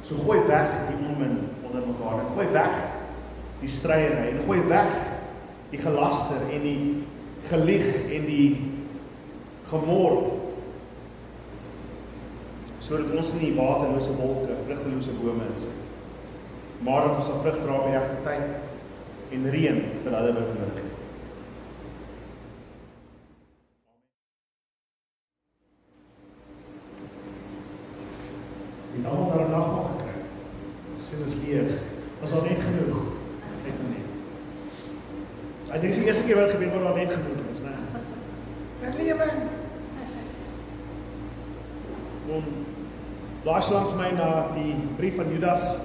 So gooi weg die onmin onder mekaar, en gooi weg die stryery, en gooi weg die gelaster en die gelieg en die gemor, sodat ons nie waterlose wolke, vrugtelose bome is, maar dat ons sal vrug dra by regte tyd en reën vir hulle wat nodig het. En almal daar 'n nagmaal gekry. Sin is leeg. Was al net genoeg. Net nie. Ek dink die eerste keer wat gebeur word al net genoeg is, né? Dit lewe. Laat langs my na die brief van Judas.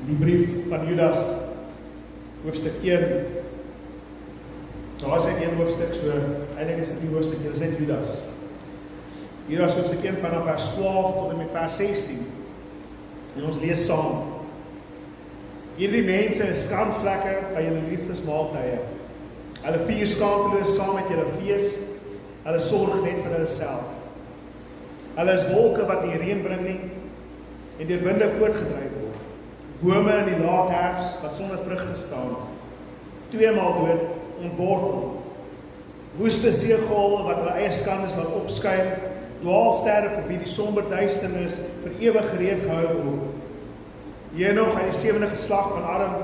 Die brief van Judas, hoofstuk 1. Daar is een hoofstuk, so eintlik is dit die hoofstuk, dit is net Judas. Judas hoofstuk 1 vanaf vers 12 tot en met vers 16. En ons lees saam. Hierdie mense is skandvlekke by julle liefdesmaaltye. Hulle vier skaamteloos saam met julle fees. Hulle sorg net vir hulle self. Hulle is wolke wat nie reën bring nie en deur winde voortgedryf word. Bome in die laat herfs wat sonder vrugte staan. Tweemaal dood, ontwortel. Woeste seegolwe wat hulle eie skandes laat opskuim. Dwaalsterre verby die somber duisternis vir ewig gereed gehou word. Henog uit die 7de geslag van Adam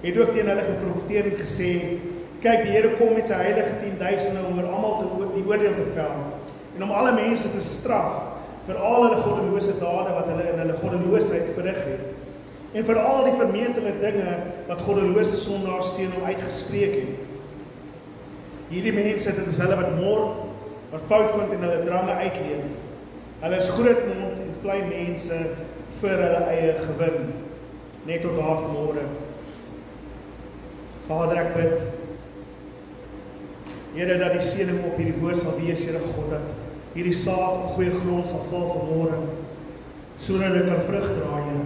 het ook teen hulle geprofeteer en gesê: kyk, die Here kom met sy heilige 10.000 om oor almal die oordeel te vel en om alle mense te straf vir al hulle goddelose dade wat hulle in hulle goddeloosheid verrig het en vir al die vermeentele dinge wat goddelose sondaars teen hom uitgespreek het. Hierdie mense, dit is hulle wat mor, wat fout vind en hulle drange uitleef. Hulle is grootmond en vlei mense vir hulle eie gewin. Net tot daar vanmôre. Vader, ek bid, Here, dat die seëning op hierdie woord sal wees, Here God, dat hierdie saad op goeie grond sal val vanmôre, sodat dit kan vrug dra, Here.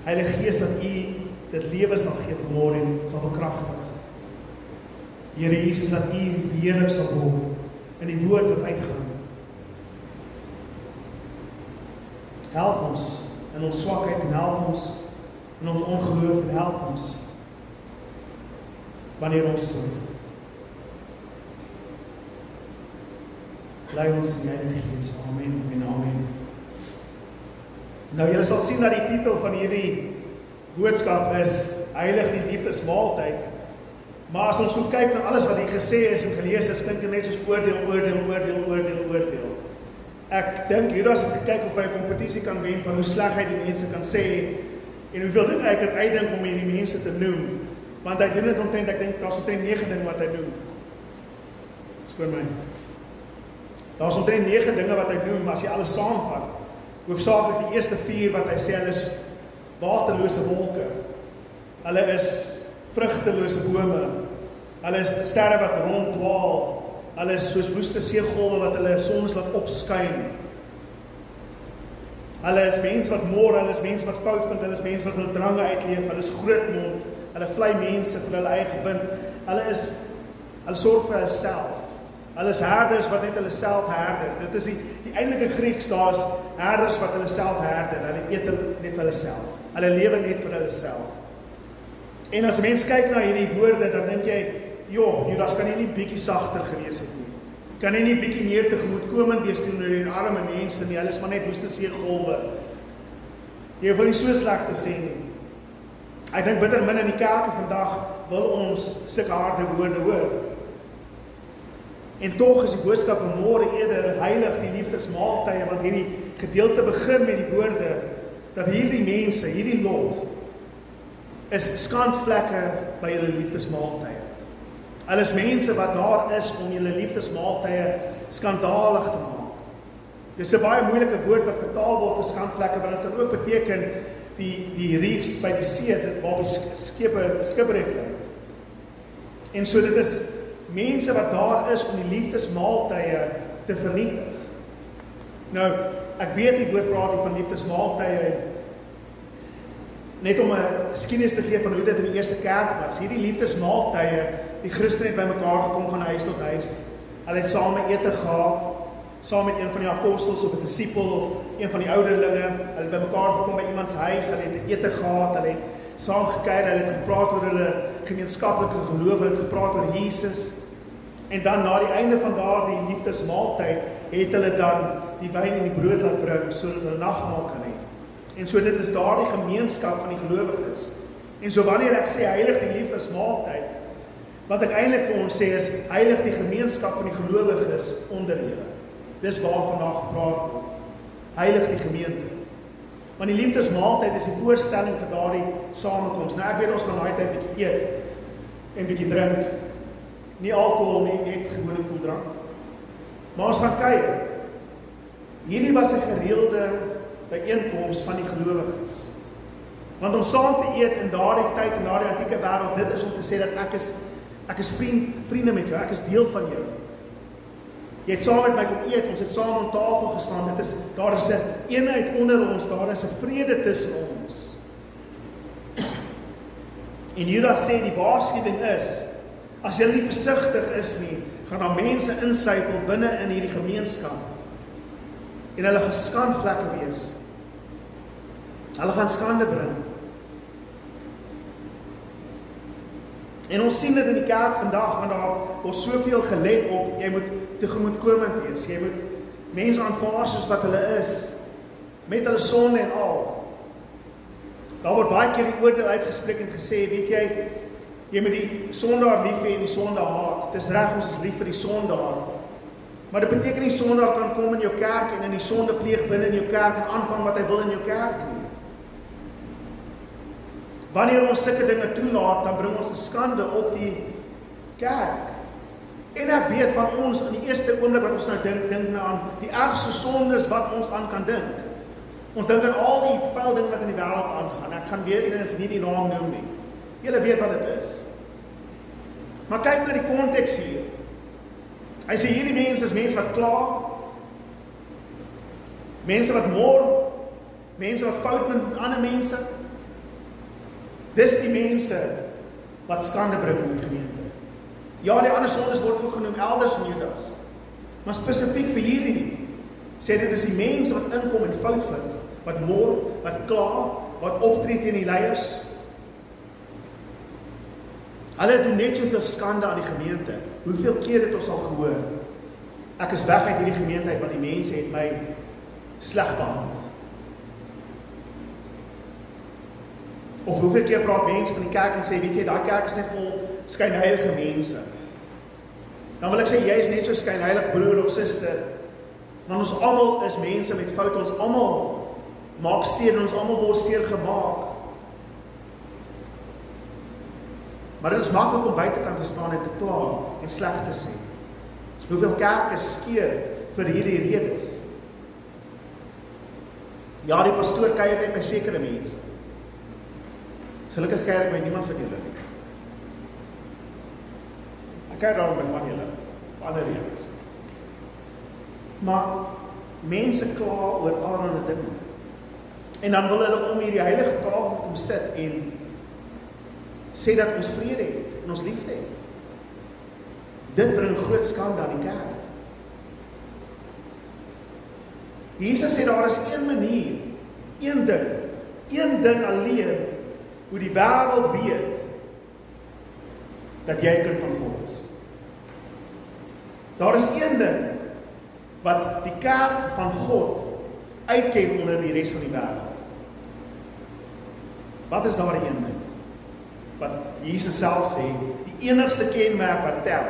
Heilige Gees, dat U dit lewe sal gee vanmôre en sal bekragtig. Here Jesus, dat U verheerlik sal word in die woord wat uitgaan. Help ons in ons swakheid en help ons in ons ongeloof en help ons wanneer ons twyfel. Lei ons in die Heilige Gees. Amen en amen. Nou, julle sal sien dat die titel van hierdie boodskap is Heilig die liefdesmaaltyd. Maar as ons so kyk na alles wat hier gesê is en gelees is, klink dit net soos oordeel. Ek dink Judas het gekyk of hy 'n kompetisie kan wen van hoe sleg hy die mense kan sê en hoeveel dinge hy kan uitdink om hierdie mense te noem. Want hy doen dit omtrent, ek dink daar's omtrent 9 dinge wat hy noem. Skoon my. Daar's omtrent 9 dinge wat hy noem, as jy alles saamvat. Hoofsaaklik die eerste 4 wat hy sê, hulle is waterlose wolke. Hulle is vrugtelose bome. Hulle is sterre wat ronddwaal. Hulle is soos woeste seegolwe wat hulle soms laat opskyn. Hulle is mense wat mor, hulle is mense wat fout vind, hulle is mense wat hulle drange uitleef, hulle is grootmond, hulle vlei mense vir hulle eie gewin. Hulle sorg vir hulle self. Hulle is herders wat net hulle self herder. Dit is die eintlike Grieks, daar is herders wat hulle self herder. Hulle eet net vir hulle self. Hulle lewe net vir hulle self. En as 'n mens kyk na hierdie woorde, dan dink jy, Judas kan nie bietjie sagter gewees het nie. Kan nie bietjie meer tegemoetkomend wees teenoor die arme mense nie. Hulle is maar net woeste seegolwe. Jy wil nie so sleg te sê nie. Ek dink bitter min in die kerke vandag wil ons sulke harde woorde hoor. En tog is die boodskap van môre eerder heilig die liefdesmaaltye, want hierdie gedeelte begin met die woorde dat hierdie mense, hierdie lot is skandvlekke by julle liefdesmaaltye. Hulle is mense wat daar is om julle liefdesmaaltye skandalig te maak. Dis 'n baie moeilike woord wat vertaal word vir skandvlekke, want dit kan ook beteken die reefs by die see, dit waar die skipbreuk lê. En so dit is mense wat daar is om die liefdesmaaltye te vernietig. Nou, ek weet die woord praat van liefdesmaaltye, net om 'n geskiedenis te gee van hoe dit in die eerste kerk was. Hierdie liefdesmaaltye, die Christene het bymekaar gekom van huis tot huis. Hulle het saam ete gehad, saam met een van die apostels of 'n disipel of een van die ouderlinge. Hulle het bymekaar gekom by iemand se huis, hulle het ete gehad, hulle het saam gekuier, hulle het gepraat oor hulle gemeenskaplike geloof, hulle het gepraat oor Jesus. En dan na die einde van daardie liefdesmaaltyd het hulle dan die wyn en die brood laat bring sodat hulle nagmaal kan hê. En so dit is daardie gemeenskap van die gelowiges. En so wanneer ek sê heilig die liefdesmaaltyd, wat ek eintlik vir ons sê is heilig die gemeenskap van die gelowiges onder julle. Dis waar vandag gepraat word. Heilig die gemeente. Want die liefdesmaaltyd is die voorstelling vir daardie samekoms. Nou ek weet ons gaan daai tyd 'n bietjie eet en bietjie drink. Nie alkohol nie, net gewone koeldrank. Maar ons gaan kuier. Hierdie was 'n gereelde byeenkoms van die gelowiges. Want om saam te eet in daardie tyd en daardie antieke wêreld, dit is om te sê dat ek is vriende met jou, ek is deel van jou. Jy het saam met my kom eet, ons het saam aan tafel gestaan, daar is 'n eenheid onder ons, daar is 'n vrede tussen ons. En Judas sê die waarskuwing is, as jy nie versigtig is nie, gaan daar mense insypel binne in hierdie gemeenskap. En hulle gaan skandvlekke wees. Hulle gaan skande bring. En ons sien dit in die kerk vandag, want daar word soveel gelet op, jy moet tegemoetkomend wees, jy moet mense aanvaar soos wat hulle is, met hulle sonde en al. Daar word baie keer die oordeel uitgespreek en gesê, weet jy moet die sondaar lief hê en die sondaar haat. Dit is reg, ons is lief vir die sondaar. Maar dit beteken nie sondaar kan kom in jou kerk en in die sonde pleeg binne in jou kerk en aanvang wat hy wil in jou kerk nie. Wanneer ons sulke dinge toelaat, dan bring ons 'n skande op die kerk. En ek weet van ons, in die eerste oomblik wat ons nou dink nou aan die ergste sondes wat ons aan kan dink. Ons dink aan al die vuil dinge wat in die wêreld aangaan. Ek gaan weer eens nie die naam noem nie. Julle weet wat dit is. Maar kyk na die konteks hier. Hy sê hierdie mense is mense wat kla, mense wat mor, mense wat fout met ander mense. Dis die mense wat skande bring in die gemeente. Ja, die ander sondes word ook genoem elders in Judas. Maar spesifiek vir hierdie, sê dit is die mense wat inkom en fout vind, wat mor, wat kla, wat optree teen die leiers. Hulle doen net soveel skande aan die gemeente. Hoeveel keer het ons al gehoor? Ek is weg uit hierdie gemeente uit, want die mense het my sleg behandel. Of hoeveel keer praat mense van die kerk en sê, weet jy, daai kerk is net vol skynheilige mense. Dan wil ek sê, jy is net so skynheilig broer of suster. Want ons almal is mense met foute, ons almal maak seer, ons almal word seer gemaak. Maar dit is maklik om buitekant te staan en te kla en sleg te sê. Hoeveel kerke skeur vir hierdie redes? Ja, die pastoor kuier net by sekere mense. Gelukkig kuier ek by niemand van julle nie. Ek kuier daarom by van julle, ander redes. Maar mense kla oor allerlei dinge. En dan wil hulle om hierdie heilige tafel kom sit en sê dat ons vrede het en ons liefde het. Dit bring groot skande aan die kerk. Jesus sê daar is een manier, een ding alleen, hoe die wêreld weet dat jy 'n kind van God is. Daar is een ding wat die kerk van God uitken onder die res van die wêreld. Wat is daar een ding? Wat Jesus self sê, die enigste kenmerk wat tel.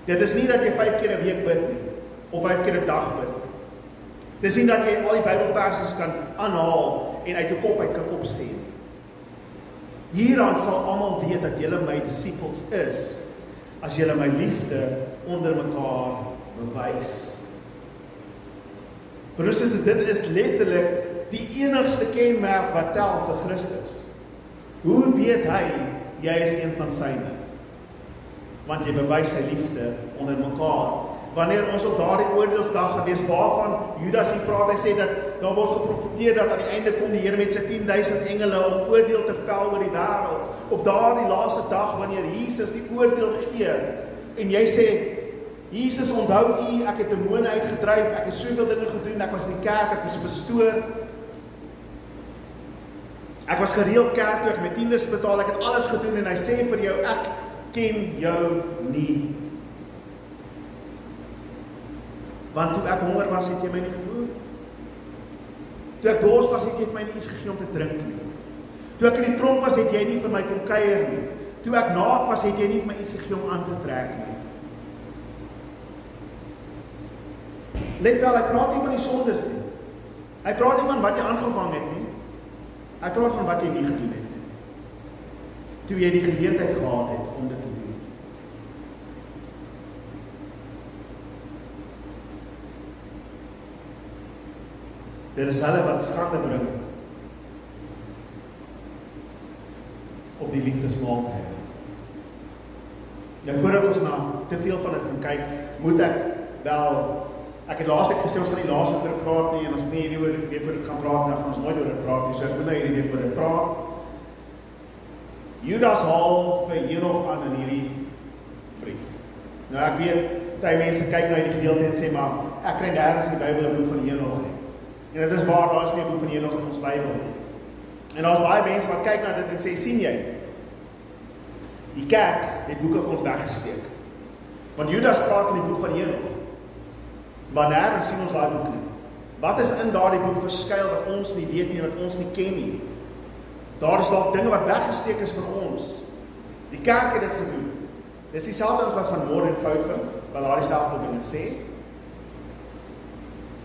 Dit is nie dat jy 5 keer 'n week bid nie, of 5 keer 'n dag bid. Dit is nie dat jy al die Bybelverse kan aanhaal en uit jou kop uit kan opsê. Hieraan sal almal weet dat julle my disippels is, as julle my liefde onder mekaar bewys. Broers, dit is letterlik die enigste kenmerk wat tel vir Christus. Hoe weet hy, jy is een van syne? Want jy bewys sy liefde onder mekaar. Wanneer ons op daardie oordeelsdag gaan lees, waarvan Judas hier praat, hy sê dat daar word geprofeteer dat aan die einde kom die Here met sy 10.000 engele om oordeel te vel oor die wêreld. Op daardie laaste dag, wanneer Jesus die oordeel gee, en jy sê, Jesus, onthou U, ek het demone uitgedryf, ek het soveel dinge gedoen, ek was in die kerk, ek was 'n pastoor. Ek was gereeld kerk toe, ek het my tiendes betaal, ek het alles gedoen en hy sê vir jou, ek ken jou nie. Want toe ek honger was, het jy my nie gevoer. Toe ek dors was, het jy vir my nie iets gegee om te drink nie. Toe ek in die tronk was, het jy nie vir my kom kuier nie. Toe ek naak was, het jy nie vir my iets gegee om aan te trek nie. Let wel, hy praat nie van die sondes nie. Hy praat nie van wat jy aangevang het nie. Hy praat van wat jy nie gedoen het nie. Toe jy die geleentheid gehad het om dit te doen. Dit is hulle wat skande bring op die liefdesmaaltyd. Nou voordat ons te veel van dit gaan kyk, moet ek wel, ek het laasweek gesê ons gaan nie laasweek oor praat nie, en ons nie hierdie week oor dit gaan praat, dan gaan ons nooit oor dit praat nie, so ek moet nou hierdie week oor dit praat. Judas haal vir Henog aan in hierdie brief. Nou ek weet, baie mense kyk na die gedeelte en sê, maar ek kry nêrens in die Bybel 'n boek van Henog nie. En dit is waar, daar is nie 'n boek van Henog in ons Bybel nie. En daar is baie mense wat kyk na dit en sê, sien jy, die kerk het boeke vir ons weggesteek. Want Judas praat van die boek van Henog. Maar nêrens sien ons daai boek nie. Wat is in daardie boek verskuil wat ons nie weet nie, wat ons nie ken nie? Daar is dalk dinge wat weggesteek is vir ons. Die kerk het dit gedoen. Dis dieselfde as wat van môre en fout vind, wat daar dieselfde dinge sê.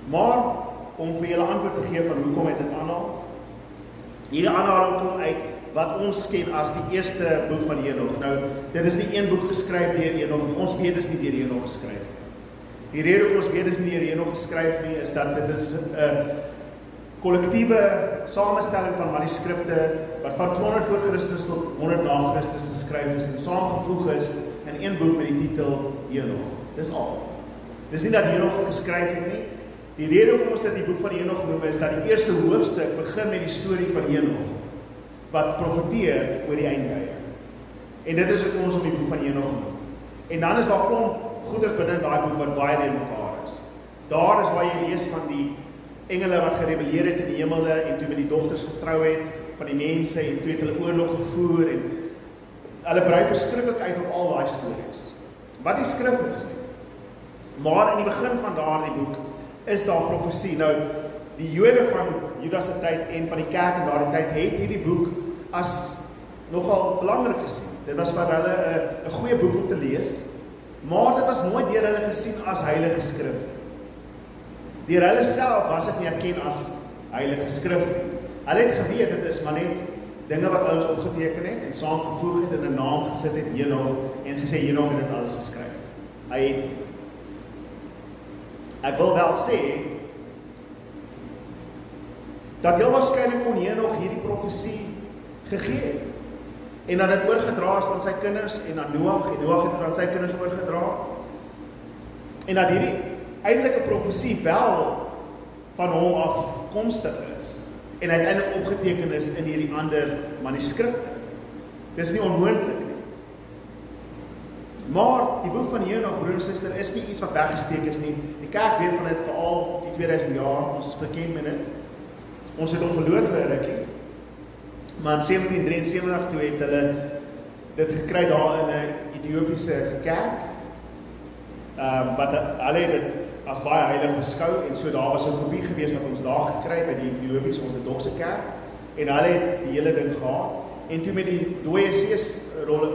Maar om vir julle antwoord te gee van hoekom het dit aanhaal? Hierdie aanhaling kom uit wat ons ken as die eerste boek van Henog. Nou, dit is nie een boek geskryf deur Henog nie. Ons weet dis nie deur Henog geskryf. Die rede hoekom ons weet dis nie deur Henog geskryf nie, is dat dit is 'n kollektiewe samestelling van manuskripte wat van 200 voor Christus tot 100 na Christus geskryf is en saamgevoeg is in een boek met die titel Henog. Dis al. Dis nie dat Henog het geskryf het nie. Die rede hoekom ons dit die boek van Henog noem is dat die eerste hoofstuk begin met die storie van Henog wat profeteer oor die eindtye. En dit is hoekom ons op die boek van Henog noem. En dan is daar klomp goeders binne in daai boek wat baie deur mekaar is. Daar is waar jy lees van die engele wat gerebelleer het in die hemele en toe met die dogters getrou het van die mense en toe het hulle oorlog gevoer en hulle brei verskriklik uit op al daai stories. Wat die skrif is. Maar in die begin van daardie boek is daar profesie. Nou, die Jode van Judas se tyd en van die kerk in daardie tyd het hierdie boek as nogal belangrik gesien. Dit was vir hulle 'n goeie boek om te lees, maar dit was nooit deur hulle gesien as heilige skrif. Deur hulle self was dit nie erken as heilige skrif. Hulle het geweet dit is maar net dinge wat ouens opgeteken het en saamgevoeg het en 'n naam gesit het Henog en gesê Henog het dit alles geskryf. Ek wil wel sê dat heel waarskynlik kon Henog hierdie profesie gegee het. En dat dit oorgedra is aan sy kinders en aan Noag, en Noag het dit aan sy kinders oorgedra. En dat hierdie eindelike profesie wel van hom afkomstig is en uiteindelik opgeteken is in hierdie ander manuskripte. Dis nie onmoontlik nie. Maar die boek van Henog, broer en suster, is nie iets wat weggesteek is nie. Die kerk weet van dit veral die 2000 jaar, ons is bekend met dit. Ons het hom verloor vir 'n rukkie. Maar in 1773 toe het hulle dit gekry daar in 'n Ethiopiese kerk. Wat hulle het dit as baie heilig beskou en so daar was 'n kopie gewees wat ons daar gekry by die Ethiopiese Ortodokse kerk en hulle het die hele ding gehad. En toe met die dooie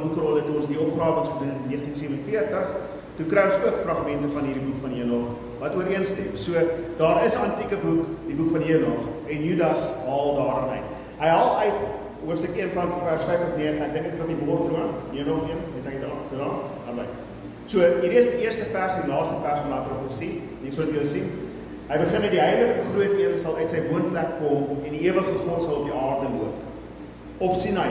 boekrolle toe ons die opgrawings gedoen in 1947, toe kry ons ook fragmente van hierdie boek van Henog wat ooreenstem. So daar is 'n antieke boek, die boek van Henog, en Judas haal daaraan uit. Hy haal uit hoofstuk 1 van vers 5 tot 9. Ek dink dit is op die bord droom. Henog 1, het ek daar sit daar. Alraai. So hierdie is die eerste vers en die laaste vers van daardie profesie. Jy sal dit sien. Hy begin met die heilige groot een sal uit sy woonplek kom en die ewige God sal op die aarde loop. Op Sinai.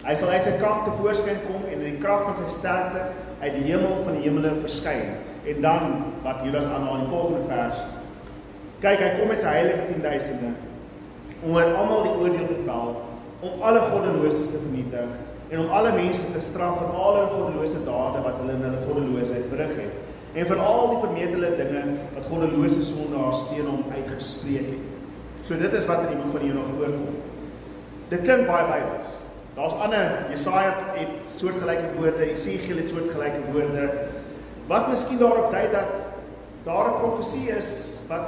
Hy sal uit sy kamp tevoorskyn kom en in die krag van sy sterkte uit die hemel van die hemele verskyn. En dan wat Judas aanhaal in die volgende vers. Kyk, hy kom met sy heilige 10.000e om oor almal die oordeel te vel, om alle goddeloses te vernietig en om alle mense te straf vir al hulle goddelose dade wat hulle in hulle goddeloosheid verrig het, en vir al die vermetele dinge wat goddelose sondaars teen hom uitgespreek het. So dit is wat in die boek van Henog voorkom. Dit klink baie Bybels. Daar's ander, Jesaja het soortgelyke woorde, Esegiel het soortgelyke woorde, wat miskien daarop dui dat daar 'n profesie is wat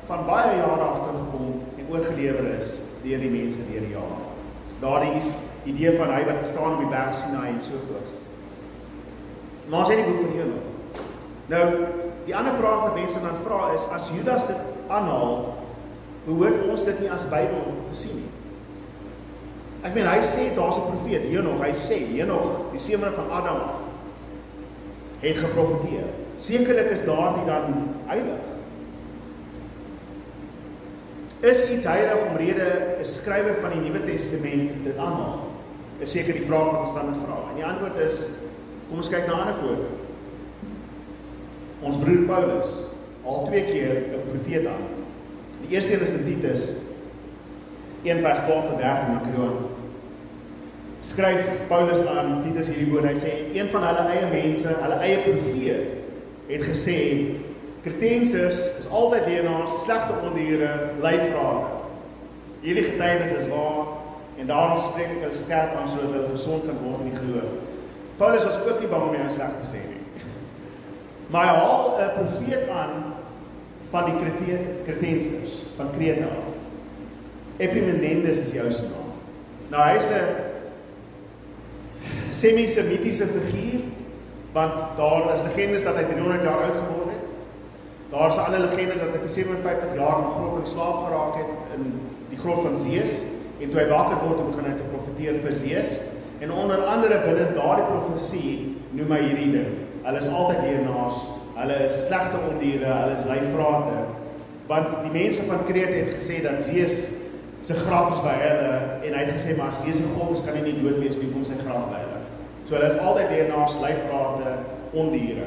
van baie jare af terugkom en oorgelewer is deur die mense deur die jare. Daardie is idee van hy wat staan op die berg Sinai en so voort. Maar as hy die boek van Henog. Nou, die ander vraag wat mense dan vra is, as Judas dit aanhaal, behoort ons dit nie as Bybel te sien nie. Ek meen, hy sê, daar's 'n profeet, Henog, hy sê, Henog, die seun van Adam af, het geprofeteer. Sekerlik is daardie dan heilig. Is iets heilig omrede 'n skrywer van die Nuwe Testament dit aanhaal? Is seker die vraag wat ons dan moet vra. En die antwoord is, kom ons kyk na 'n ander voorbeeld. Ons broer Paulus, al 2 keer 'n profeet aan. Die eerste een is in Titus 1 vers 12 tot 13 na Kroon. Skryf Paulus aan Titus hierdie woord, hy sê, een van hulle eie mense, hulle eie profeet, het gesê, Kretensers is altyd leenaars, slegte ondiere, lyfvrate. Hierdie getuienis is waar, en daarom spreek ek hulle skerp aan, sodat hulle gesond kan word in die geloof. Paulus was ook nie bang om jou sleg te sê nie. Maar hy haal 'n profeet aan van die Kretensers, van Kreta af. Epimenendes is jou se naam. Nou hy is 'n semi-semitiese figuur, want daar is legendes dat hy 300 jaar oud geword het. Daar is 'n ander legende dat hy vir 57 jaar in 'n grot in slaap geraak het in die grot van Zeus, en toe hy wakker word, begin hy te profeteer vir Zeus, en onder andere binne daardie profesie noem hy hierdie ding. Hulle is altyd leenaars, hulle is slegte ondiere, hulle is lyfvrate, want die mense van Krete het gesê dat Zeus sy graf is by hulle, en hy het gesê, maar as Zeus se God is, kan hy nie dood wees nie, kom sy graf by hulle. So hulle is altyd leenaars, lyfvrate, ondiere.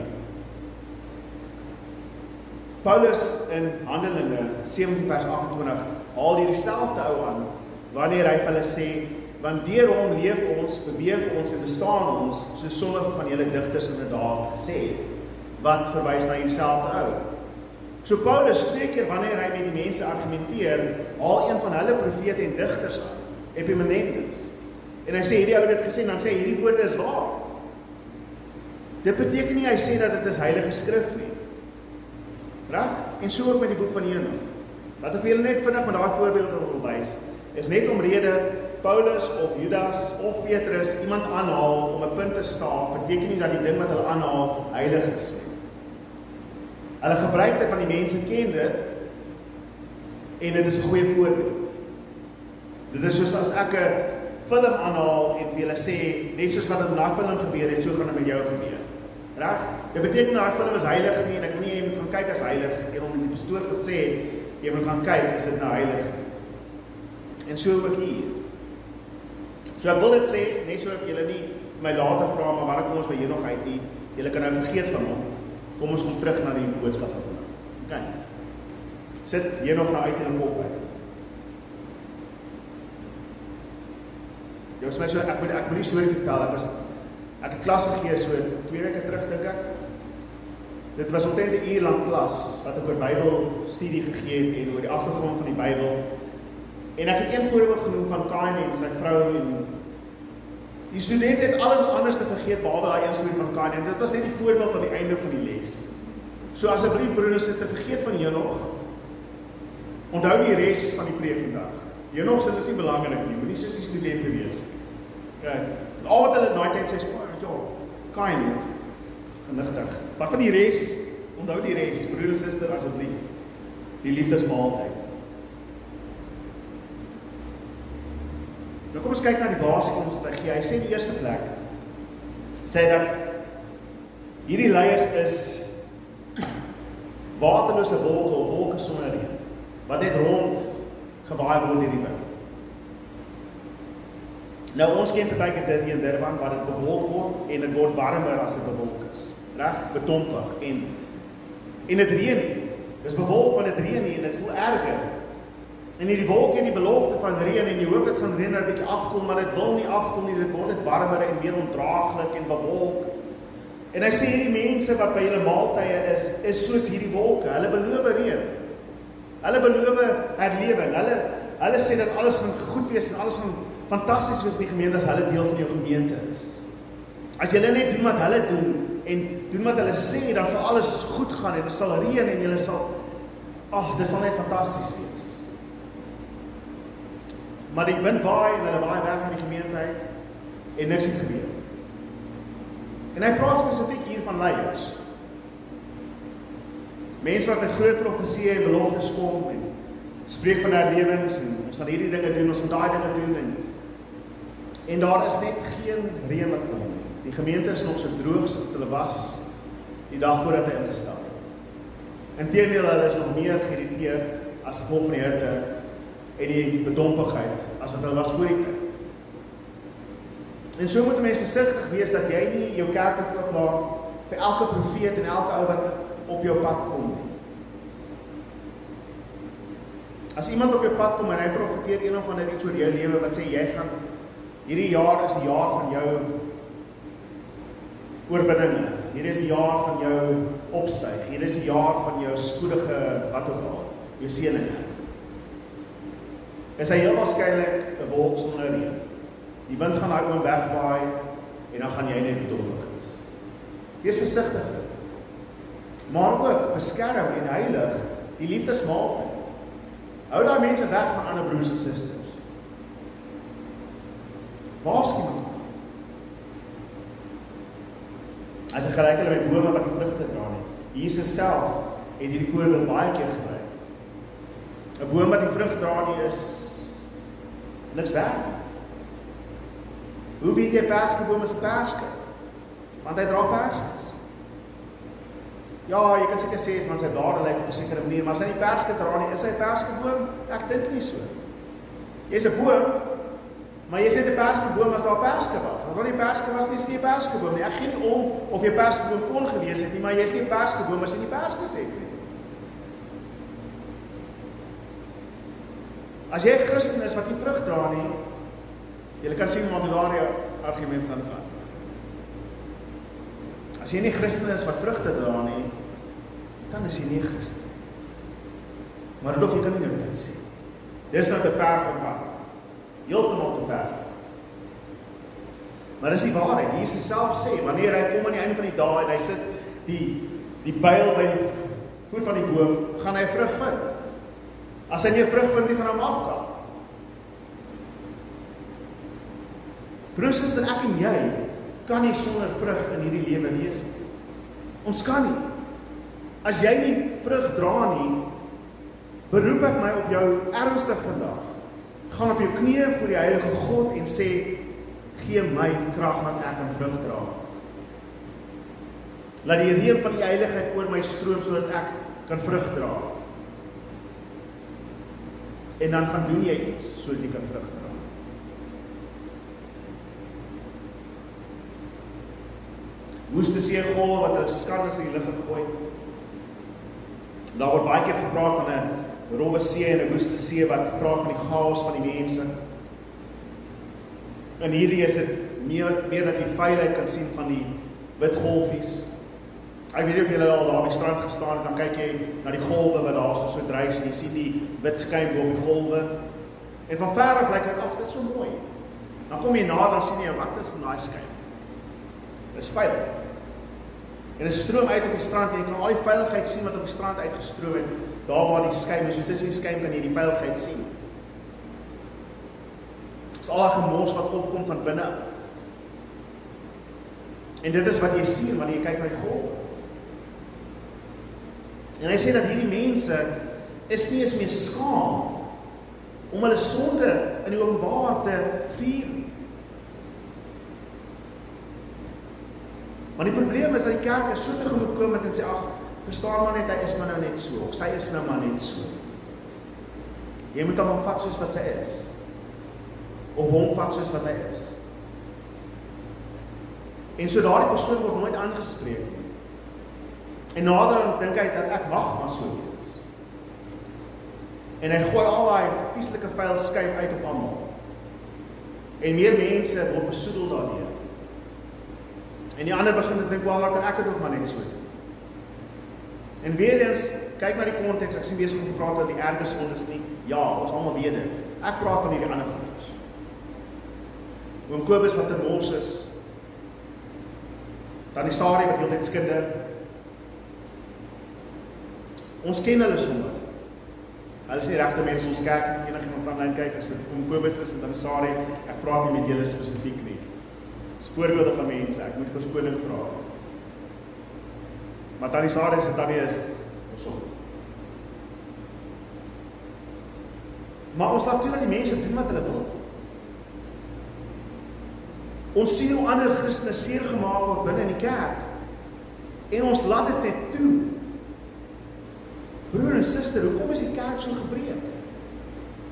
Paulus in Handelinge 17 vers 28 haal hierdie selfde ou aan, wanneer hy vir hulle sê, want deur hom leef ons, beweeg ons en bestaan ons, soos sommige van julle digters inderdaad gesê het, wat verwys na hierdieselfde ou. So Paulus 2 keer wanneer hy met die mense argumenteer, haal een van hulle profete en digters aan, Epimenendes. En hy sê, hierdie ou het dit gesê, dan sê hy, hierdie woorde is waar. Dit beteken nie, hy sê dat dit is heilige skrif nie. Reg? En so ook met die boek van Henog. Laat ek vir julle net vinnig met daai voorbeelde wil wys, is net omrede Paulus of Judas of Petrus iemand aanhaal om 'n punt te staan, beteken nie dat die ding wat hulle aanhaal heilig is nie. Hulle gebruik dit, want die mense ken dit, en dit is 'n goeie voorbeeld. Dit is soos as ek 'n film aanhaal en vir julle sê, net soos wat in daai film gebeur het, so gaan dit met jou gebeur. Reg? Dit beteken dat daai film is heilig nie, en ek moet nie jy moet gaan kyk as heilig, en om die pastoor gesê, jy moet gaan kyk, is dit nou heilig nie. En so ook hier. So ek wil dit sê, net so ek julle nie my later vra, maar wanneer kom ons by Henog uit nie, julle kan nou vergeet van hom. Kom ons kom terug na die boodskap van vandag. Okay. Sit Henog nou uit in 'n kop uit. Jy was my so, ek moet die storie vertel, ek het klas gegee so 2 weke terug, dink ek. Dit was omtrent 'n uur lang klas, wat ek oor Bybelstudie gegee het, en oor die agtergrond van die Bybel. En ek het een voorbeeld genoem van Kain en sy vrou, en die student het alles anders te vergeet, behalwe daai een storie van Kain, en dit was net die voorbeeld aan die einde van die les. So asseblief broer en suster, vergeet van Henog, onthou die res van die preek vandag. Henog se is nie belangrik nie, moenie soos die studente wees. Okay. Al wat hulle daai tyd sê, ja, Kain, genigtig. Wat van die res, onthou die res, broer en suster, asseblief. Die liefdesmaaltyd. Nou kom ons kyk na die waarskuwings wat hy gee. Hy sê in die eerste plek, sê dat hierdie leiers is waterlose wolke of wolke sonder reën, wat net rond gewaai word deur die wind. Nou ons ken partykeer dit hier in Durban, waar dit bewolk word, en dit word warmer as dit bewolk is. Reg? Betompig. En dit reën nie. Dis bewolk, maar dit reën nie, en dit voel erger. En hierdie wolk het die belofte van reën en jy hoop dit gaan reën nou 'n bietjie afkoel, maar dit wil nie afkoel nie, dit word net warmer en meer ondraaglik en bewolk. En hy sê hierdie mense wat by julle maaltye is soos hierdie wolke. Hulle beloof reën. Hulle beloof herlewing. Hulle sê dat alles gaan goed wees en alles gaan fantasties wees in die gemeente as hulle deel van jou gemeente is. As julle net doen wat hulle doen en doen wat hulle sê, dan sal alles goed gaan en dit sal reën en julle sal, dit sal net fantasties wees. Maar die wind waai en hulle waai weg in die gemeente uit en niks het gebeur. En hy praat spesifiek hier van leiers. Mense wat met groot profesie en beloftes kom en spreek van herlewings en ons gaan hierdie dinge doen, ons gaan daai dinge doen en daar is net geen reën wat kom. Die gemeente is nog so droog as hulle was die dag voordat hy ingestap het. Inteendeel, hulle is nog meer geïrriteerd as gevolg van die hitte en die bedompigheid as wat hulle was voor die tyd. En so moet 'n mens versigtig wees dat jy nie jou kerk moet oopmaak vir elke profeet en elke ou wat op jou pad kom. As iemand op jou pad kom en hy profeteer een of ander iets oor jou lewe wat sê jy gaan, hierdie jaar is die jaar van jou oorwinninge, hier is die jaar van jou opstyg, hier is die jaar van jou spoedige wat ook al, jou seëninge. Is hy heel waarskynlik 'n wolk sonder reën. Die wind gaan daai oom wegwaai en dan gaan jy net bedompig wees. Wees versigtig. Maar ook beskerm en heilig die liefdesmaaltyd. Hou daai mense weg van ander broers en susters. Waarsku hulle. Hy vergelyk hulle met bome wat nie vrugte dra nie. Jesus self het hierdie voorbeeld baie keer gebruik. 'n Boom wat nie vrug dra nie is niks werd. Hoe weet jy perskeboom is 'n perske? Want hy dra perskes. Ja, jy kan seker sê, want sy blare lyk op 'n sekere manier, maar as hy nie perske dra nie, is hy 'n perskeboom? Ek dink nie so. Jy's 'n boom, maar jy sê 'n perskeboom as daar perske was. As daar nie perske was nie, is nie 'n perskeboom nie. Ek gee nie om of jy perskeboom kon gewees het nie, maar jy's nie 'n perskeboom as jy nie perskes het nie. As jy 'n Christen is wat nie vrug dra nie, jy kan sien waar die daardie argument gaan. As jy nie Christen is wat vrugte dra nie, dan is jy nie Christen. Maar dit of jy kan nie nou dit sê. Dis nou te ver gevat. Heeltemal te ver. Maar dis die waarheid. Jesus self sê, wanneer hy kom aan die einde van die dae en hy sit die byl by die voet van die boom, gaan hy vrug vind. As hy nie vrug vind, nie gaan hom afkap. Broers en susters, ek en jy kan nie sonder vrug in hierdie lewe wees nie. Ons kan nie. As jy nie vrug dra nie, beroep ek my op jou ernstig vandag. Gaan op jou knieë voor die heilige God en sê, gee my krag dat ek kan vrug dra. Laat die reën van die heiligheid oor my stroom sodat ek kan vrug dra. En dan gaan doen jy iets sodat jy kan vrug dra. Woeste seegolwe wat hulle skandes in die lug gegooi. Daar word baie keer gepraat van 'n rowwe see en 'n woeste see wat praat van die chaos van die mense. En hierdie is dit meer dat jy veiligheid kan sien van die wit golfies. Ek weet nie of julle al daar op die strand gestaan het, dan kyk jy na die golwe wat daar so dryf en jy sien die wit skyn bo op die golwe. En van ver af lyk dit, ag, dit is so mooi. Dan kom jy nader, dan sien jy wat is in daai skyn. Dis veilig. En dit stroom uit op die strand en jy kan al die veiligheid sien wat op die strand uitgestroom het. Daar waar die skyn is, so tussen die skyn kan jy die veiligheid sien. Dis al die gemors wat opkom van binne. En dit is wat jy sien wanneer jy kyk na die golf. En hy sê dat hierdie mense is nie eens meer skaam om hulle sonde in die openbaar te vier. Maar die probleem is dat die kerk is so te gekom het en sê, ag, verstaan maar net, hy is maar nou net so, of sy is nou maar net so. Jy moet hom vat soos wat sy is. Of hom vat soos wat hy is. En so daardie persoon word nooit aangespreek. En nader dan dink hy dat ek mag maar so wees. En hy gooi al daai vieslike vuil skyp uit op almal. En meer mense word besoedel daardeur. En die ander begin te dink, wel, kan ek dit ook maar net so doen. En weer eens, kyk na die konteks, ek sien besig om te praat oor die erge sondes nie. Ja, ons almal weet dit. Ek praat van hierdie ander goedes. Oom Kobus wat in mos is, Tannie Sarie wat heeltyd skinder. Ons ken hulle sommer. Hulle is nie regte mense ons kerk, enigiemand van lyn kyk, as dit Oom Kobus is en Tannie Sarie, ek praat nie met julle spesifiek nie. Dis voorbeelde van mense, ek moet verskoning vra. Maar Tannie Sarie se tannie is so. Maar ons laat toe dat die mense doen wat hulle wil. Ons sien hoe ander Christene seer gemaak word binne in die kerk. En ons laat dit net toe. Broer en suster, hoekom is die kerk so gebreek?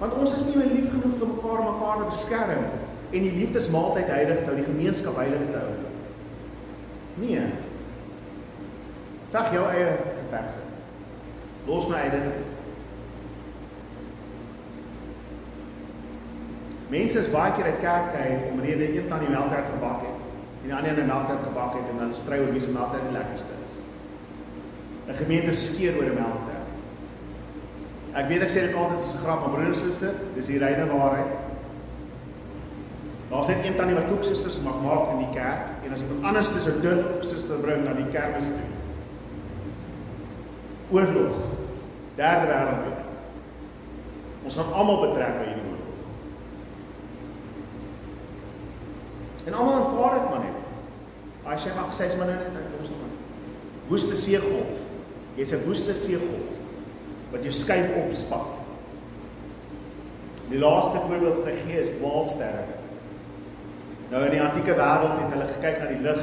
Want ons is nie meer lief genoeg vir mekaar te beskerm en die liefdesmaaltyd heilig te hou, die gemeenskap heilig te hou. Nee. Veg jou eie gevegte. Los my uit dit. Mense is baie keer uit kerk uit omrede een tannie melktert gebak het en die ander melktert gebak het en dan stry oor wie se melktert die lekkerste is. 'n Gemeente skeer oor 'n melktert. Ek weet ek sê dit altyd as 'n grap, maar broer en suster, dis die reine waarheid. Daar's net een tannie wat koeksusters mag maak in die kerk en as iemand anders is 'n durf koeksuster bring na die kermis toe. Oorlog. Derde wêreldoorlog. Ons gaan almal betrek by hierdie oorlog. En almal aanvaar dit maar net. Hy sê, ag, sy is maar net, ek los hom. Woeste seegolf. Jy's 'n woeste seegolf wat jou skyn opspat. Die laaste voorbeeld wat hy gee is dwaalsterre. Nou in die antieke wêreld het hulle gekyk na die lig.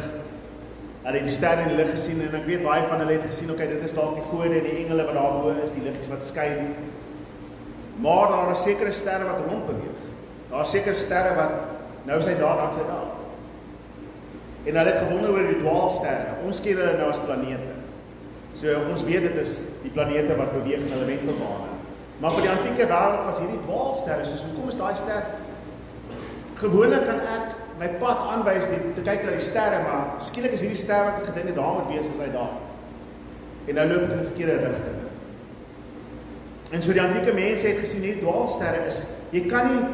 Hulle het die sterre in die lig gesien en ek weet baie van hulle het gesien, okay, dit is dalk die gode en die engele wat daarbo is, die liggies wat skyn. Maar daar is sekere sterre wat rondbeweeg. Daar is sekere sterre wat nou sy daar, dan sy daar. En hulle het gewonder oor die dwaalsterre. Ons ken hulle nou as planete. So ons weet dit is die planete wat beweeg in hulle wentelbane. Maar vir die antieke wêreld was hierdie dwaalsterre, soos hoekom is daai ster? Gewoonlik kan ek my pad aanwys te kyk na die sterre, maar skielik is hierdie ster wat ek gedink het daar moet wees as hy daar. En nou loop ek in die verkeerde rigting. En so die antieke mense het gesien hierdie dwaalsterre is, jy kan nie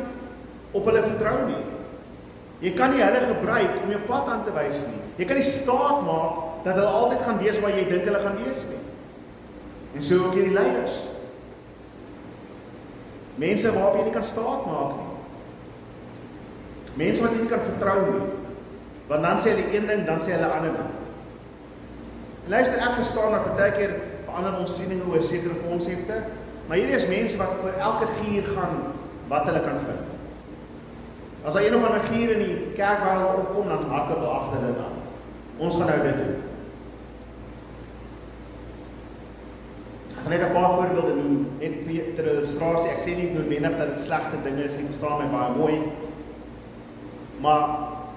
op hulle vertrou nie. Jy kan nie hulle gebruik om jou pad aan te wys nie. Jy kan nie staat maak dat hulle altyd gaan wees waar jy dink hulle gaan wees nie. En so ook hierdie leiers. Mense waarop jy nie kan staat maak nie. Mense wat jy nie kan vertrou nie. Want dan sê hulle een ding, dan sê hulle ander ding. En luister, ek verstaan dat partykeer verander ons sieninge oor sekere konsepte, maar hierdie is mense wat vir elke gier gaan wat hulle kan vind. As daar een of ander gier in die kerkwêreld opkom, dan hardloop hulle agter dit aan. Ons gaan nou dit doen. Ek gaan net 'n paar voorbeelde noem, net vir illustrasie. Ek sê nie noodwendig dat dit slegte dinge is nie, verstaan my baie mooi. Maar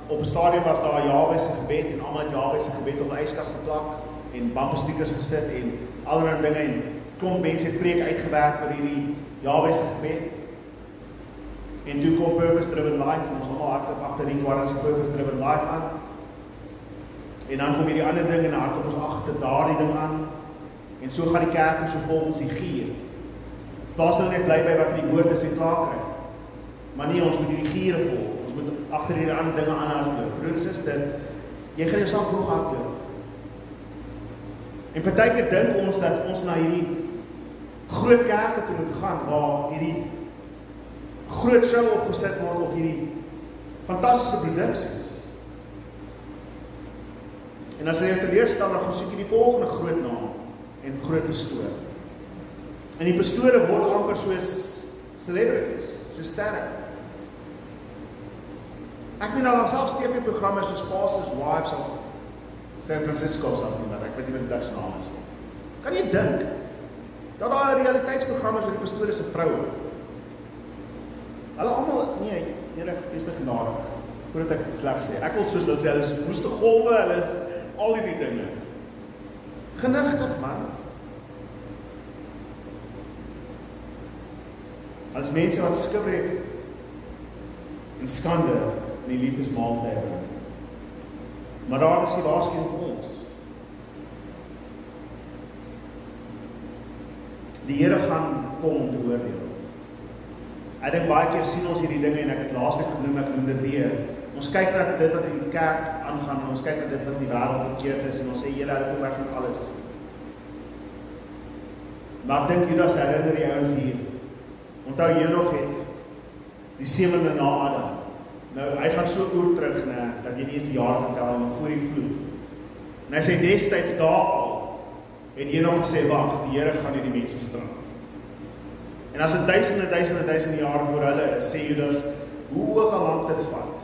op 'n stadium was daar Jahwe se gebed en almal het Jahwe se gebed op 'n yskas geplak en bamperstickers gesit en allerlei dinge en klomp mense het preek uitgewerk oor hierdie Jahwe se gebed. En toe kom Purpose Driven Life, ons allemaal hardop agter die Quarters Purpose Driven Life aan. En dan kom hierdie ander ding en hardop ons agter daardie ding aan. En so gaan die kerk so volgens die gier. Plaas hulle net bly by wat in die woord is en klaar kry. Maar nie, ons moet hierdie giere volg. Ons moet agter hierdie ander dinge aanhardloop. Broer en suster, jy gaan jouself nog hardloop. En partykeer dink ons dat ons na hierdie groot kerke toe moet gaan, waar hierdie groot show opgesit word of hierdie fantastiese produksies. En as jy jou teleerstel, dan gaan soek jy die volgende groot naam en groot pastoor. En die pastore word amper soos celebrities, soos sterre. Ek meen al selfs TV-programme soos Pastors Wives of San Francisco of something, maar ek weet nie wat die Dutch naam is nie. Kan jy dink dat daar 'n realiteitsprogramme oor die pastore se vroue? Hulle almal, nee, Here, wees my genadig, voordat ek dit sleg sê. Ek wil soos dat sê, hulle is woeste golwe, hulle is al die dinge. Genigtig, man. Hulle is mense wat skibreek en skande in die liefdesmaaltyd bring. Maar daar is die waarskuwing vir ons. Die Here gaan kom om te oordeel. Ek dink baie keer sien ons hierdie dinge en ek het laasweek genoem, ek noem dit weer. Ons kyk na dit wat in die kerk aangaan, en ons kyk na dit wat in die wêreld verkeerd is en ons sê Here, hulle kom weg met alles. Maar ek dink Judas herinner die ouens hier. Onthou Henog het die 7de na Adam. Nou hy gaan so oor terug dat jy nie eens die jaar kan tel en voor die vloed. En hy sê destyds daar al het Henog gesê wag, die Here gaan hierdie mense straf. En as dit duisende jare voor hulle is, sê Judas, hoe ook al lank dit vat.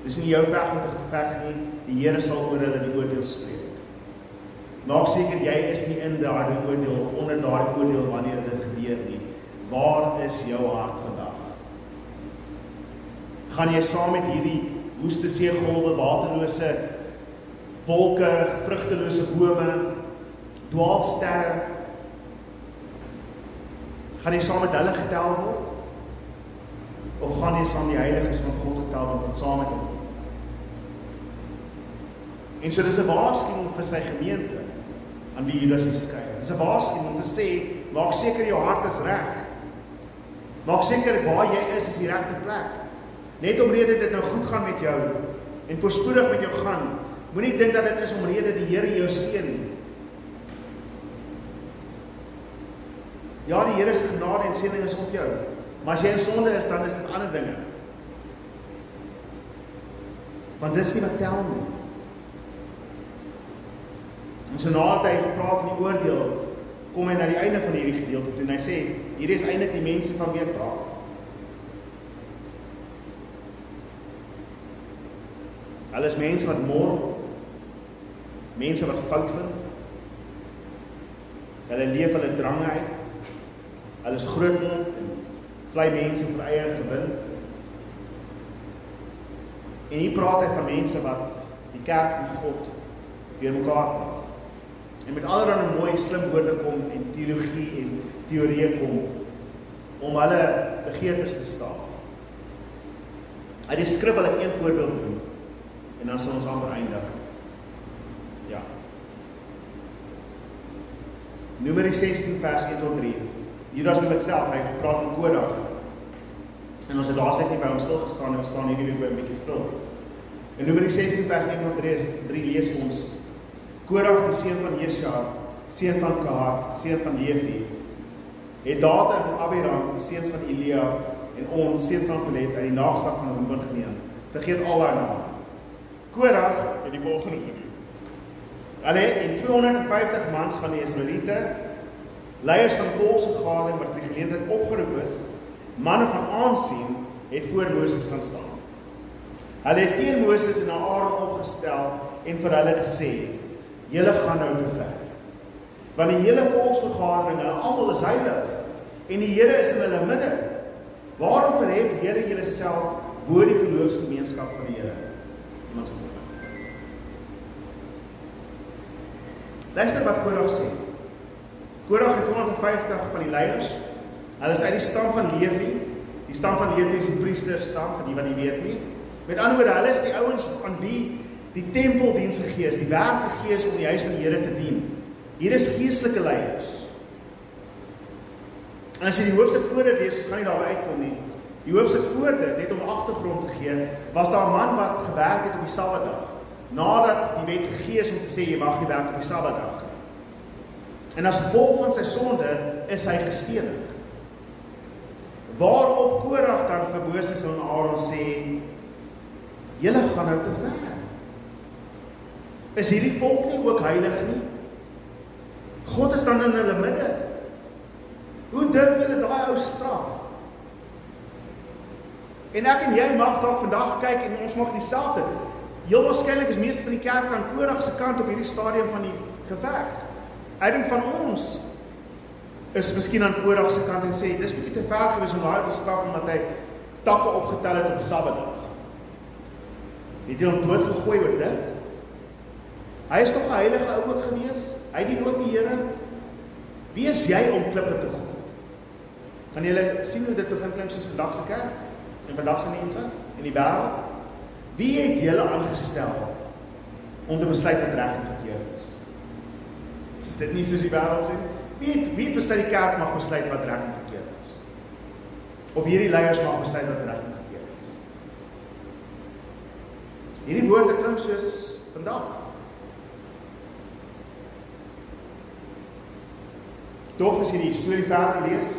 Dis nie jou veg om te geveg nie, die Here sal oor hulle die oordeel spreek. Maak seker jy is nie in daardie oordeel of onder daardie oordeel wanneer dit gebeur nie. Waar is jou hart vandag? Gaan jy saam met hierdie woeste seegolwe, waterlose wolke, vrugtelose bome, dwaalsterre, gaan jy saam met hulle getel word? Of gaan jy saam die heiliges van God getel word wat saam met hom? En so dis 'n waarskuwing vir sy gemeente aan wie Judas hier skryf. Dis 'n waarskuwing om te sê, maak seker jou hart is reg. Maak seker waar jy is die regte plek. Net omrede dit nou goed gaan met jou en voorspoedig met jou gaan, moenie dink dat dit is omrede die Here jou seën nie. Ja, die Here se genade en seëning is op jou. Maar as jy in sonde is, dan is dit ander dinge. Want dis nie wat tel nie. En so nadat hy praat van die oordeel, kom hy na die einde van hierdie gedeelte toe en hy sê, hierdie is eintlik die mense van wie ek praat. Hulle is mense wat mor, mense wat fout vind. Hulle leef hulle drange uit. Hulle is grootmond en vlei mense vir eie gewin. En hier praat hy van mense wat die kerk van God weer mekaar praat. En met allerlei mooi slim woorde kom en teologie en teorieë kom om hulle begeertes te staaf. Uit die skrif wil ek een voorbeeld doen en dan sal ons amper eindig. Ja. Numeri 16 vers 1 tot 3. Judas noem dit self, hy praat van Korag. En ons het laasweek nie by hom stilgestaan en ons staan hierdie week by 'n bietjie stil. In Numeri 16 vers 1 tot 3 lees ons Korag, die seun van Jesua, seun van Kahat, seun van Levi, het Datan en Abiram, seuns van Elia, en On, seun van Pelet, uit die nageslag van Reuben geneem. Vergeet al daai name. Korag het die volgende gedoen. Hulle en 250 mans van die Israeliete, leiers van volksvergadering wat vir die geleentheid opgeroep is, manne van aansien, het voor Moses gaan staan. Hulle het teen Moses en Aaron opgestel en vir hulle gesê, julle gaan nou te ver. Want die hele volksvergadering, hulle almal is heilig, en die Here is in hulle midde. Waarom verhef julle julleself bo die geloofsgemeenskap van die Here? Iemand sê. Luister wat Korag sê. Korag het 250 van die leiers. Hulle is uit die stam van Levi. Die stam van Levi is die priesterstam, vir die wat nie weet nie. Met ander woorde, hulle is die ouens aan wie die tempeldiens gegee is, die werk gegee is om die huis van die Here te dien. Hier is geestelike leiers. En as jy die hoofstuk voor dit lees, ons gaan nie daarby uitkom nie. Die hoofstuk voor dit, net om agtergrond te gee, was daar 'n man wat gewerk het op die Sabbatdag. Nadat die wet gegee is om te sê jy mag nie werk op die Sabbatdag. En as gevolg van sy sonde is hy gestenig. Waarop Korag dan vir Moses en Aaron sê, julle gaan nou te ver. Is hierdie volk nie ook heilig nie? God is dan in hulle midde. Hoe durf julle daai ou straf? En ek en jy mag dalk vandag kyk en ons mag dieselfde. Heel waarskynlik is meeste van die kerk aan Korag se kant op hierdie stadium van die geveg. Ek dink van ons is miskien aan Korag se kant en sê, dis bietjie te ver gewees om daai te straf omdat hy takke opgetel het op die Sabbatdag. Het jy hom doodgegooi oor dit? Hy is toch 'n heilige ou ook gewees? Hy dien ook die Here. Wie is jy om klippe te gooi? Gaan julle sien hoe dit begin klink soos vandag se kerk en vandag se mense in die wêreld? Wie het julle aangestel om te besluit wat reg en verkeerd is? Is dit nie soos die wêreld sê? Wie het besluit die kerk mag besluit wat reg en verkeerd is? Of hierdie leiers mag besluit wat reg en verkeerd is? Hierdie woorde klink soos vandag. Tog as jy die storie verder lees,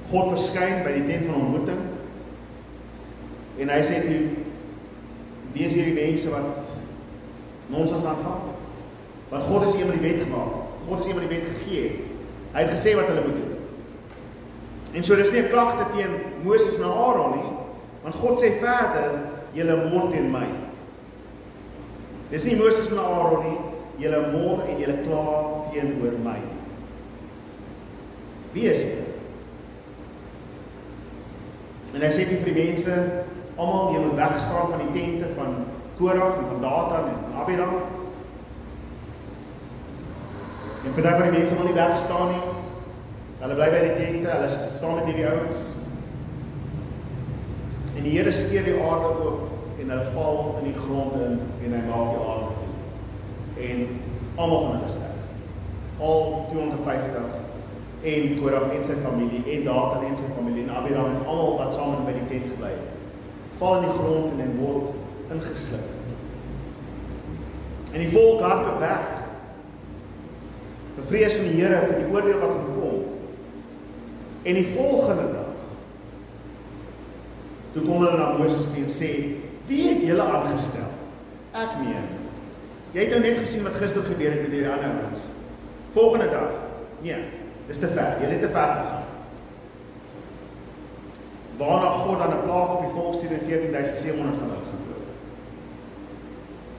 God verskyn by die tent van ontmoeting en hy sê toe, wie is hierdie mense wat nonsens aanvang? Want God is iemand die wet gemaak. God is iemand die wet gegee het. Hy het gesê wat hulle moet doen. En so dis nie 'n klagte teen Moses na Aaron nie, want God sê verder, julle mor teen my. Dis nie Moses na Aaron nie, julle mor en julle kla teenoor my. Wie is jy? En hy sê vir die mense, almal jy moet wegstaan van die tente van Korach en van Datan en van Abiram. En party van die mense wil nie wegstaan nie. Hulle bly by die tente, hulle staan met hierdie ouens. En die Here skeur die aarde oop en hulle val in die grond in en hy maak die aarde toe. En almal van hulle sterf. Al 250 en Korach en sy familie en Datan en sy familie en Abiram en almal wat saam by die tent gebly het. Val in die grond en word ingesluk. En die volk hardloop weg. Bevrees van die Here vir die oordeel wat gaan kom. En die volgende dag, toe kom hulle na Moses toe en sê, wie het julle aangestel? Ek meen. Jy het nou net gesien wat gister gebeur het met die ander ouens. Volgende dag, nee, dis te ver, julle het te ver gegaan. Waarna God dan 'n plaag op die volk stuur en 14.700 van hulle gaan dood.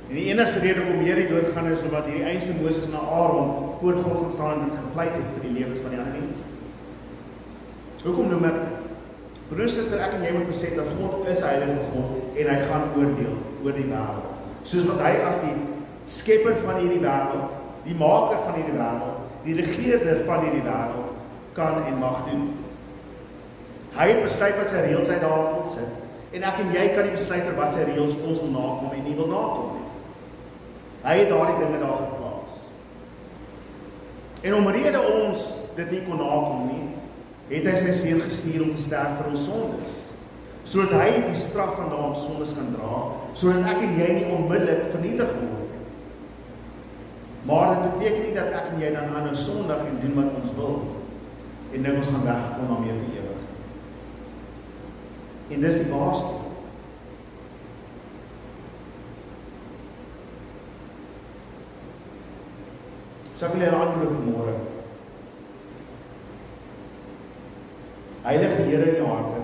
En die enigste rede om hierdie doodgaan is omdat hierdie einste Moses en Aaron voor God gaan staan en gepleit het vir die lewens van die ander mense. Hoekom noem ek dit? Broer en suster, ek en jy moet besef dat God is heilige God en hy gaan oordeel oor die wêreld. Soos wat hy as die skepper van hierdie wêreld, die maker van hierdie wêreld, die regerder van hierdie wêreld kan en mag doen. Hy het besluit wat sy reëls hy daar wil sit. En ek en jy kan nie besluit oor wat sy reëls ons wil nakom en nie wil nakom nie. Hy het daardie dinge daar geplaas. En omrede ons dit nie kon nakom nie, het hy sy seun gestuur om te sterf vir ons sondes. Sodat hy die straf van ons sondes kan dra, sodat ek en jy nie onmiddellik vernietig word nie. Maar dit beteken nie dat ek en jy dan aanhou sondig en doen wat ons wil en dink ons gaan wegkom daarmee vir ewig. En dis die waarskuwing. So ek wil julle aanmoedig vanmôre. Heilig die Here in jou harte.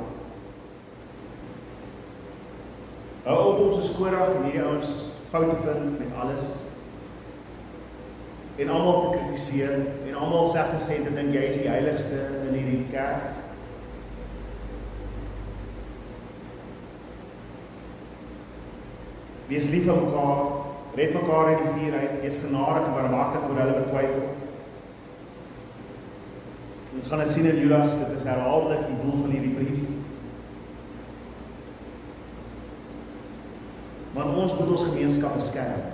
Hou op om soos Korach en hierdie ouens foute vind met alles. En almal te kritiseer en almal sê te dink jy is die heiligste in hierdie kerk. Wees lief vir mekaar, red mekaar uit die vuur uit, wees genadig en barmhartig oor hulle betwyfel. Ons gaan dit sien in Judas, dit is herhaaldelik die doel van hierdie brief. Want ons moet ons gemeenskap beskerm.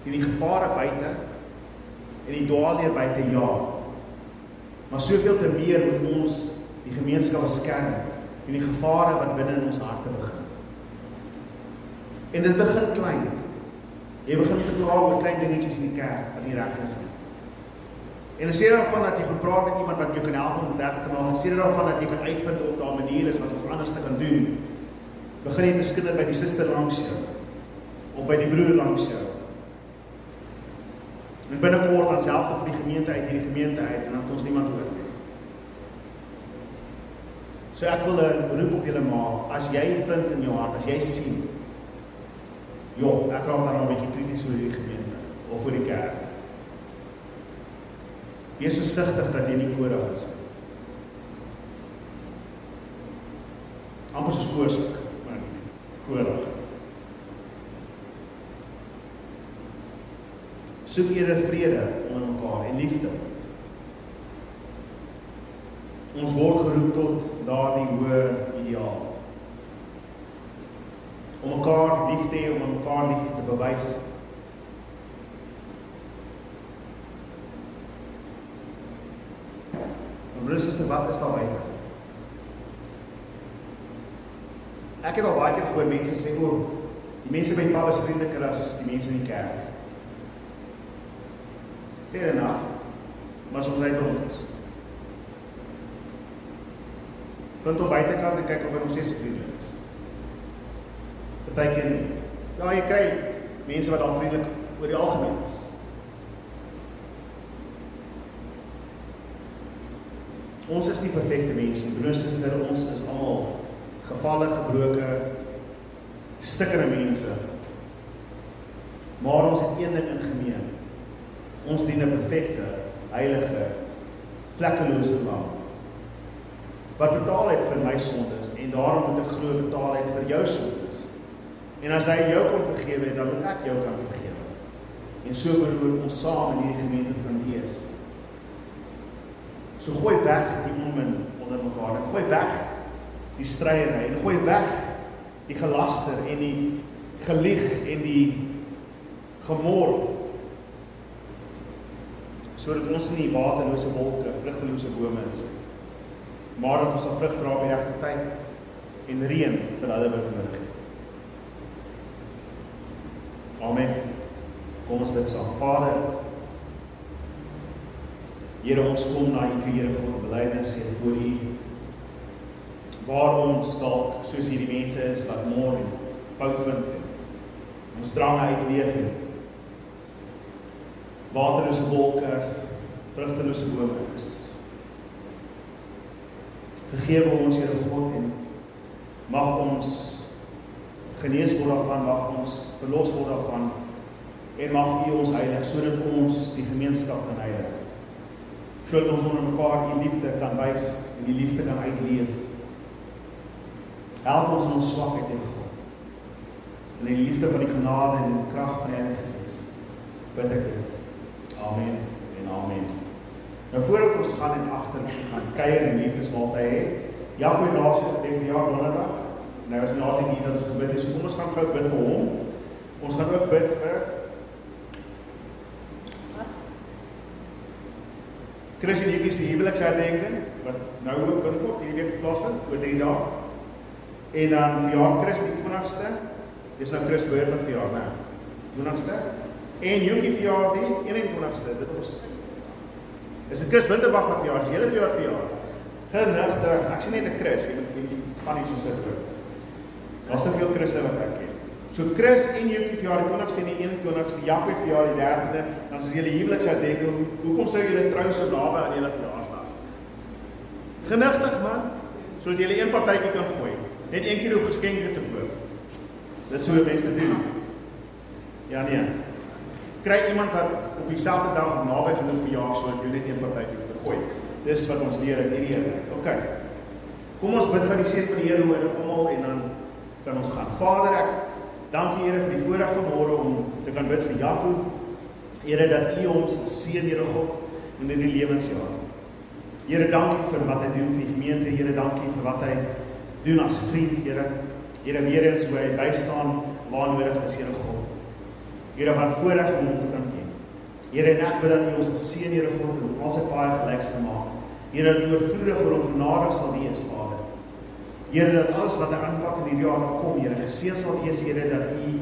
Die gevare buite en die dwaalleer buite ja. Maar soveel te meer moet ons die gemeenskap beskerm en die gevare wat binne in ons harte begin. En dit begin klein. Jy begin te kla oor klein dingetjies in die kerk wat nie reg is nie. En as jy daarvan dat jy gaan praat met iemand wat jou kan help om dit reg te maak, as jy daarvan dat jy kan uitvind of daar 'n manier is wat ons anders te kan doen, begin jy te skinder by die suster langs jou of by die broer langs jou. En binnekort dan selfs vir die gemeente uit hierdie gemeente uit en dan het ons niemand hoor nie. So ek wil 'n beroep op julle maak, as jy vind in jou hart, as jy sien, ek raak dan 'n bietjie krities oor die gemeente of oor die kerk. Wees versigtig dat jy nie Korach is nie. Amper soos Korach, maar nie Korach. Soek eerder vrede onder mekaar en liefde. Ons word geroep tot daardie hoë ideaal. Om mekaar lief te hê, om mekaar liefde te bewys. Maar broers en susters, wat is daar buite? Ek het al baie keer gehoor mense sê, die mense by die pub is vriendeliker as die mense in die kerk. Fair enough, maar soms uit ons. Punt op buitekant en kyk of hy nog steeds vriendelik is. Partykeer nie. Ja, jy kry mense wat al vriendelik oor die algemeen is. Ons is nie perfekte mense, broers en susters, ons is almal gevalle, gebroke, stikkende mense. Maar ons het een ding in gemeen. Ons dien 'n perfekte, heilige, vlekkelose lam. Wat betaal het vir my sondes, en daarom moet ek glo betaal het vir jou sondes. En as hy jou kon vergewe het, dan moet ek jou kan vergewe. En so behoort ons saam in hierdie gemeente van wees. So gooi weg die onmin onder mekaar, en gooi weg die stryery, en gooi weg die gelaster, en die gelieg, en die gemor, sodat ons nie waterlose wolke, vrugtelose bome is, maar dat ons sal vrug dra by regte tyd, en reën vir hulle wat nodig het. Amen. Kom ons bid saam. Vader, Here, ons kom na U, Here, vir belydenis, Here, voor U, waar ons dalk, soos hierdie mense is, wat moor en fout vind, ons drange uitleef, waterlose wolke, vrugtelose bome is. Vergewe ons, Here God, en mag ons genees word daarvan, mag ons verlos word daarvan, en mag U ons heilig, sodat ons die gemeenskap kan heilig. Sodat ons onder mekaar die liefde kan wys, en die liefde kan uitleef. Help ons in ons swakheid, Here God, en in die liefde van die genade en die krag van die Heilige Gees. Bid ek dit. Amen en amen. Nou voordat ons gaan en agter gaan kuier en liefdesmaaltye hê, Jaco het laas jaar donderdag. Nou is laas die dat ons gebid het, so kom ons gaan gou bid vir hom. Ons gaan ook bid vir Chris en Jekie se huweliksherdenking, wat nou ook binnekort hierdie week plaasvind, oor 3 dae. En dan verjaar Chris die 20ste, dis nou Chris Boer wat verjaar, né? 20ste. En Jekie verjaar die 21ste, is dit ons? Is dit Chris Winterbach wat verjaar, is hele verjaar. Genigtig, ek sê net 'n Chris, jy gaan nie so sit ook. Daar's te veel Christe wat ek ken. So Chris en Jekie verjaar die 20ste en die 21ste, Jaco het verjaar die 3de, dan is julle huweliksherdenking, hoekom sou julle trou so naby aan julle verjaarsdag? Genigtig man, sodat julle een partytjie kan gooi, net een keer op geskenke te koop. Dis so mense te doen. Ja nee. Kry iemand wat op dieselfde dag naby genoeg verjaar, sodat jy net een partytjie te gooi. Dis wat ons leer in hierdie Here. OK. Kom ons bid vir die seën van die Here oor almal en dan kan ons gaan. Vader, ek dankie Here vir die voorreg vanmôre om te kan bid vir Jaco. Here, dat U hom sal seën, Here God, in hierdie lewensjaar. Here, dankie vir wat hy doen vir die gemeente. Here, dankie vir wat hy doen as vriend, Here. Here, weer eens hoe hy bystaan waar nodig is, Here God. Here, wat voorreg om hom te kan ken. Here, en ek bid dat U ons sal seën, Here God, en al sy paaie gelyks te maak. Here, dat U oorvloedig oor hom genadig sal wees, Vader. Here, dat alles wat hy aanpak in hierdie jaar kom, Here, geseën sal wees, Here, dat U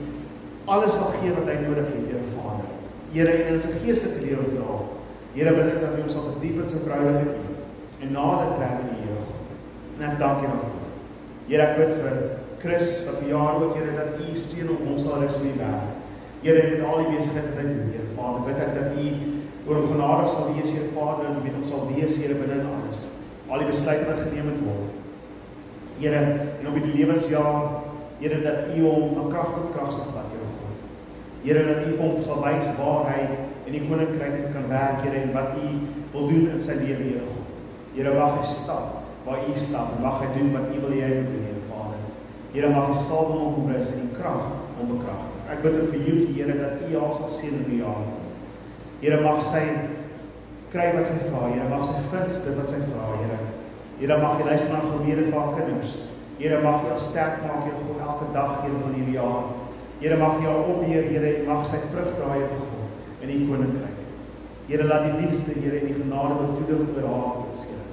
alles sal gee wat hy nodig het, Here Vader. Here, en in sy geestelike lewe vra. Here, bid ek dat U hom sal verdiep in sy verhouding met U en nader trek in U, Here God. En ek dank U daarvoor. Here, ek bid vir Chris wat verjaar ook, Here, dat U seën op hom sal rus in die werk. Here, en met al die besigheid wat hy doen, Here Vader, bid ek dat U oor hom genadig sal wees, Here Vader, en met hom sal wees, Here, binne in alles. Al die besluite wat geneem moet word. Here, en op die lewensjaar, Here, dat U hom van krag tot krag sal vat, Here God. Here, dat U hom sal wys waar hy in die koninkryk kan werk, Here, en wat U wil doen in sy lewe, Here God. Here, mag hy stap waar U stap, en mag hy doen wat U wil hê hy moet doen, Here Vader. Here, mag hy salwing op hom rus en krag om bekragtig. Ek bid ook vir Jekie, Here, dat U haar sal seën in die jaar. Here, mag sy kry wat sy vra, Here, mag sy vind dit wat sy vra, Here. Here, mag jy luister na gebede vir haar kinders. Here, mag jy haar sterk maak, Here God, elke dag, Here van hierdie jaar. Here, mag jy haar opbeheer, Here, en mag sy vrug dra, Here God, in die koninkryk. Here, laat die liefde, Here, en die genade bevloedig oor haar wees, Here.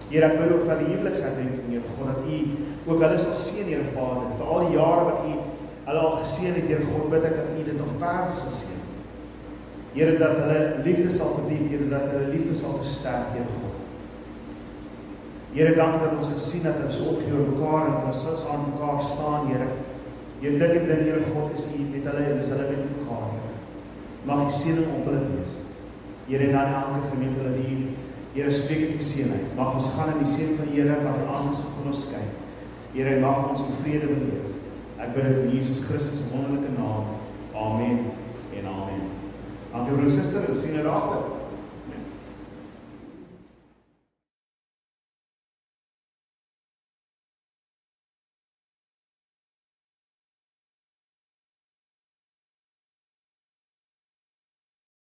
Here, ek bid ook vir die huweliksherdenking, Here God, dat U ook hulle sal seën, Here Vader, vir al die jare wat U hulle al geseën het, Here God, bid ek dat U dit nog verder sal seën. Here, dat hulle liefde sal verdiep, Here, dat hulle liefde sal versterk, Here God. Here, dankie dat ons gesien het, dat ons opgee oor mekaar, en dat ons aan mekaar staan, Here. Here, dik en din, Here God, is U met hulle, en is hulle met mekaar, Here. Mag die seëning op hulle wees. Here, en aan elke gemeente hulle hier, Here, spreek het die seënheid. Mag ons gaan in die seën van die Here, wat die aangesig van ons skyn. Here, en mag ons in vrede beleef. Ek bid dit in Jesus Christus se wonderlike naam. Amen en amen. Dankie broer en suster, ons sien julle later.